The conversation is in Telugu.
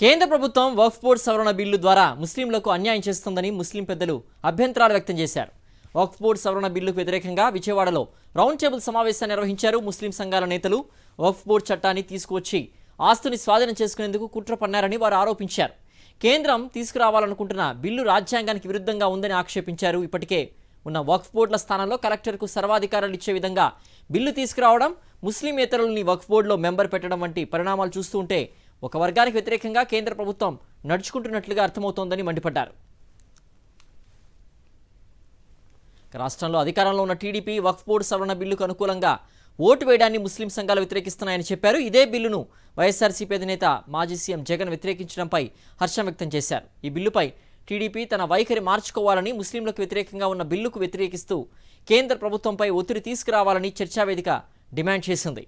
కేంద్ర ప్రభుత్వం వక్ఫ్ బోర్డు సవరణ బిల్లు ద్వారా ముస్లింలకు అన్యాయం చేస్తుందని ముస్లిం పెద్దలు అభ్యంతరాలు వ్యక్తం చేశారు. వక్ఫ్ బోర్డు సవరణ బిల్లుకు వ్యతిరేకంగా విజయవాడలో రౌండ్ టేబుల్ సమావేశాన్ని నిర్వహించారు. ముస్లిం సంఘాల నేతలు వక్ఫ్ బోర్డు చట్టాన్ని తీసుకువచ్చి ఆస్తుని స్వాధీనం చేసుకునేందుకు కుట్ర పన్నారని వారు ఆరోపించారు. కేంద్రం తీసుకురావాలనుకుంటున్న బిల్లు రాజ్యాంగానికి విరుద్ధంగా ఉందని ఆక్షేపించారు. ఇప్పటికే ఉన్న వక్ఫ్ బోర్డుల స్థానంలో కలెక్టర్కు సర్వాధికారాలు ఇచ్చే విధంగా బిల్లు తీసుకురావడం, ముస్లిమేతరులని వక్ఫ్ బోర్డులో మెంబర్ పెట్టడం వంటి పరిణామాలు చూస్తూ ఉంటే ఒక వర్గానికి వ్యతిరేకంగా కేంద్ర ప్రభుత్వం నడుచుకుంటున్నట్లుగా అర్థమవుతోందని మండిపడ్డారు. రాష్ట్రంలో అధికారంలో ఉన్న టీడీపీ వక్ఫ్ బోర్డు సవరణ బిల్లుకు అనుకూలంగా ఓటు వేయడాన్ని ముస్లిం సంఘాలు వ్యతిరేకిస్తున్నాయని చెప్పారు. ఇదే బిల్లును వైఎస్ఆర్సీపీ అధినేత మాజీ సీఎం జగన్ వ్యతిరేకించడంపై హర్షం వ్యక్తం చేశారు. ఈ బిల్లుపై టీడీపీ తన వైఖరి మార్చుకోవాలని, ముస్లింలకు వ్యతిరేకంగా ఉన్న బిల్లుకు వ్యతిరేకిస్తూ కేంద్ర ప్రభుత్వంపై ఒత్తిడి తీసుకురావాలని చర్చావేదిక డిమాండ్ చేసింది.